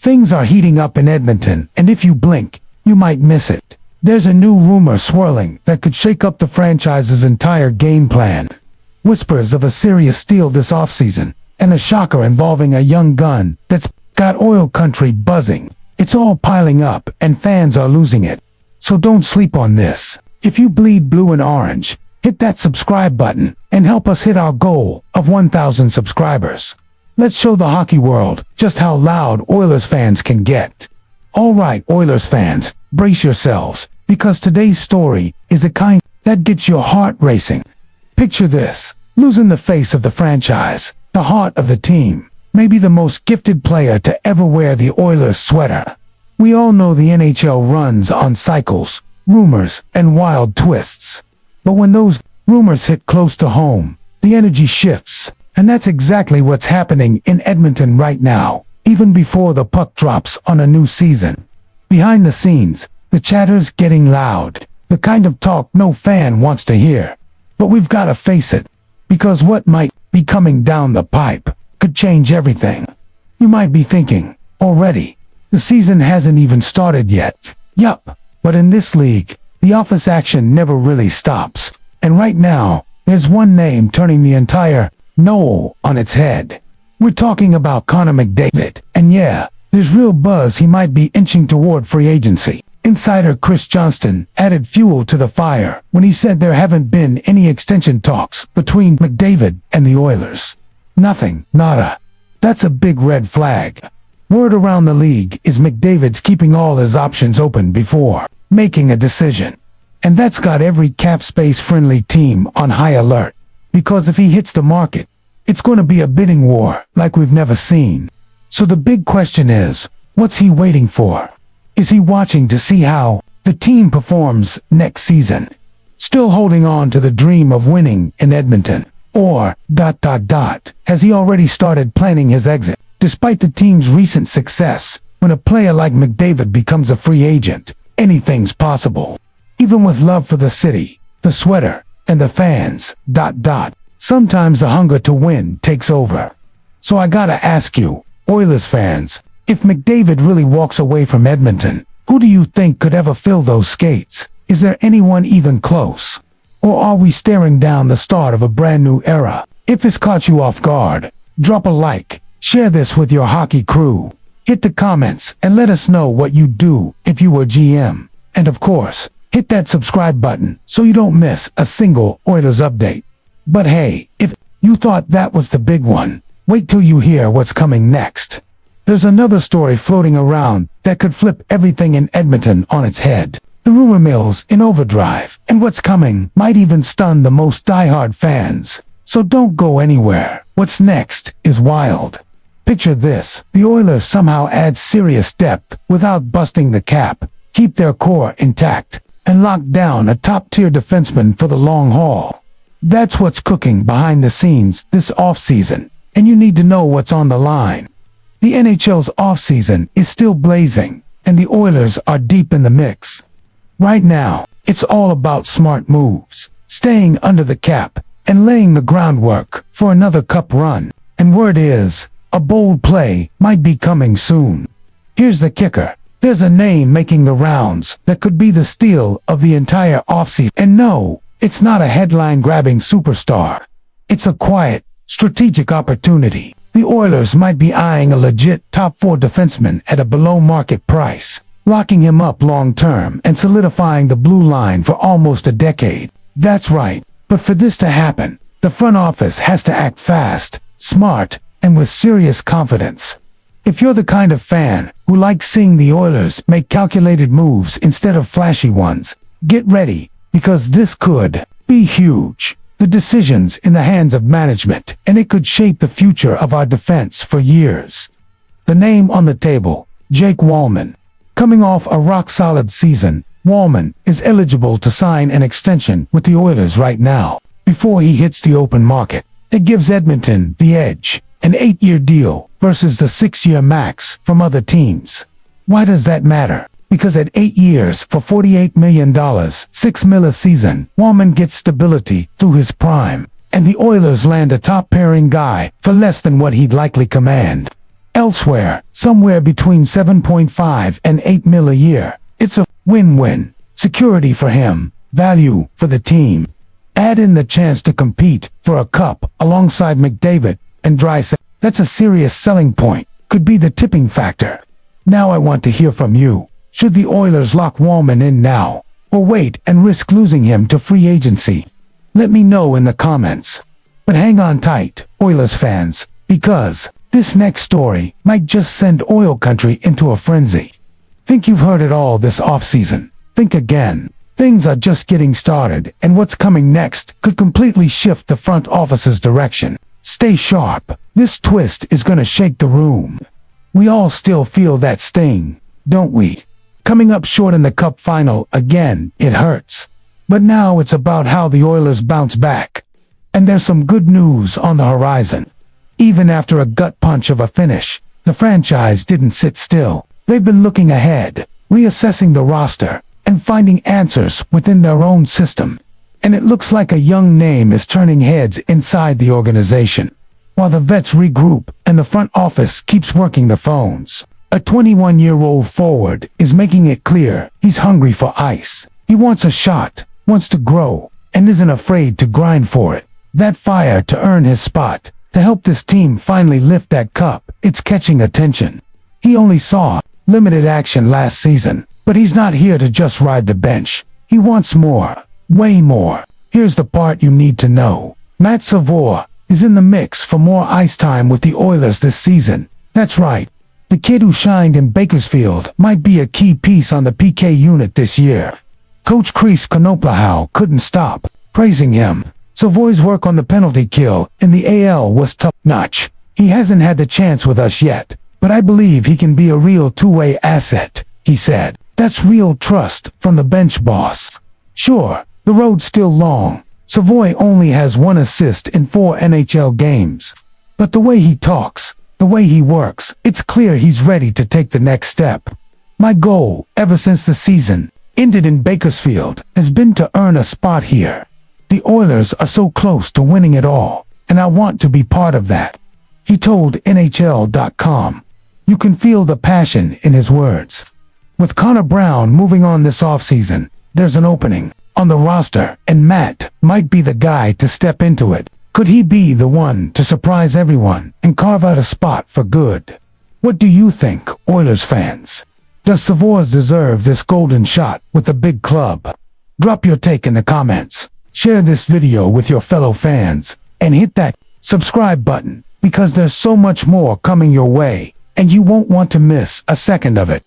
Things are heating up in Edmonton, and if you blink, you might miss it. There's a new rumor swirling that could shake up the franchise's entire game plan. Whispers of a serious steal this offseason, and a shocker involving a young gun that's got oil country buzzing. It's all piling up, and fans are losing it. So don't sleep on this. If you bleed blue and orange, hit that subscribe button and help us hit our goal of 1,000 subscribers. Let's show the hockey world just how loud Oilers fans can get. All right, Oilers fans, brace yourselves, because today's story is the kind that gets your heart racing. Picture this: losing the face of the franchise, the heart of the team, maybe the most gifted player to ever wear the Oilers sweater. We all know the NHL runs on cycles, rumors, and wild twists. But when those rumors hit close to home, the energy shifts. And that's exactly what's happening in Edmonton right now, even before the puck drops on a new season. Behind the scenes, the chatter's getting loud, the kind of talk no fan wants to hear. But we've got to face it, because what might be coming down the pipe could change everything. You might be thinking, already, the season hasn't even started yet. Yup, but in this league, the office action never really stops. And right now, there's one name turning the entire "no" on its head. We're talking about Connor McDavid, and yeah, there's real buzz he might be inching toward free agency. Insider Chris Johnston added fuel to the fire when he said there haven't been any extension talks between McDavid and the Oilers. Nothing, nada. That's a big red flag. Word around the league is McDavid's keeping all his options open before making a decision. And that's got every cap space friendly team on high alert. Because if he hits the market, it's going to be a bidding war like we've never seen. So the big question is, what's he waiting for? Is he watching to see how the team performs next season? Still holding on to the dream of winning in Edmonton? Or, has he already started planning his exit? Despite the team's recent success, when a player like McDavid becomes a free agent, anything's possible. Even with love for the city, the sweater, and the fans, sometimes the hunger to win takes over. So I gotta ask you, Oilers fans, if McDavid really walks away from Edmonton, who do you think could ever fill those skates? Is there anyone even close? Or are we staring down the start of a brand new era? If it's caught you off guard, drop a like, share this with your hockey crew, hit the comments and let us know what you'd do if you were GM. And of course, hit that subscribe button so you don't miss a single Oilers update. But hey, if you thought that was the big one, wait till you hear what's coming next. There's another story floating around that could flip everything in Edmonton on its head. The rumor mill's in overdrive, and what's coming might even stun the most diehard fans. So don't go anywhere. What's next is wild. Picture this: the Oilers somehow add serious depth without busting the cap, keep their core intact, and lock down a top-tier defenseman for the long haul. That's what's cooking behind the scenes this offseason, and you need to know what's on the line. The NHL's offseason is still blazing, and the Oilers are deep in the mix. Right now, it's all about smart moves, staying under the cap, and laying the groundwork for another cup run. And word is, a bold play might be coming soon. Here's the kicker. There's a name making the rounds that could be the steal of the entire offseason. And no, it's not a headline-grabbing superstar. It's a quiet, strategic opportunity. The Oilers might be eyeing a legit top-4 defenseman at a below-market price, locking him up long-term and solidifying the blue line for almost a decade. That's right, but for this to happen, the front office has to act fast, smart, and with serious confidence. If you're the kind of fan who likes seeing the Oilers make calculated moves instead of flashy ones, get ready, because this could be huge. The decision's in the hands of management, and it could shape the future of our defense for years. The name on the table, Jake Walman. Coming off a rock-solid season, Walman is eligible to sign an extension with the Oilers right now, before he hits the open market. It gives Edmonton the edge, an 8-year deal versus the 6-year max from other teams. Why does that matter? Because at 8 years for $48 million, $6 million a season, Walman gets stability through his prime, and the Oilers land a top-pairing guy for less than what he'd likely command. Elsewhere, somewhere between 7.5 and 8 mil a year. It's a win-win. Security for him, value for the team. Add in the chance to compete for a cup alongside McDavid and Draisaitl. That's a serious selling point. Could be the tipping factor. Now I want to hear from you. Should the Oilers lock Wallman in now, or wait and risk losing him to free agency? Let me know in the comments. But hang on tight, Oilers fans, because this next story might just send oil country into a frenzy. Think you've heard it all this offseason? Think again. Things are just getting started, and what's coming next could completely shift the front office's direction. Stay sharp. This twist is gonna shake the room. We all still feel that sting, don't we? Coming up short in the cup final again, it hurts. But now it's about how the Oilers bounce back. And there's some good news on the horizon. Even after a gut punch of a finish, the franchise didn't sit still. They've been looking ahead, reassessing the roster, and finding answers within their own system. And it looks like a young name is turning heads inside the organization, while the vets regroup and the front office keeps working the phones. A 21-year-old forward is making it clear he's hungry for ice. He wants a shot, wants to grow, and isn't afraid to grind for it. That fire to earn his spot, to help this team finally lift that cup, it's catching attention. He only saw limited action last season, but he's not here to just ride the bench. He wants more, way more. Here's the part you need to know. Matt Savoie is in the mix for more ice time with the Oilers this season. That's right. The kid who shined in Bakersfield might be a key piece on the PK unit this year. Coach Chris Konopelhow couldn't stop praising him. Savoie's work on the penalty kill in the AL was top-notch. He hasn't had the chance with us yet, but I believe he can be a real two-way asset, he said. That's real trust from the bench boss. Sure, the road's still long. Savoie only has 1 assist in 4 NHL games. But the way he talks, the way he works, it's clear he's ready to take the next step. My goal, ever since the season ended in Bakersfield, has been to earn a spot here. The Oilers are so close to winning it all, and I want to be part of that, he told NHL.com. You can feel the passion in his words. With Connor Brown moving on this offseason, there's an opening on the roster, and Matt might be the guy to step into it. Could he be the one to surprise everyone and carve out a spot for good? What do you think, Oilers fans? Does Savoie deserve this golden shot with the big club? Drop your take in the comments. Share this video with your fellow fans, and hit that subscribe button, because there's so much more coming your way, and you won't want to miss a second of it.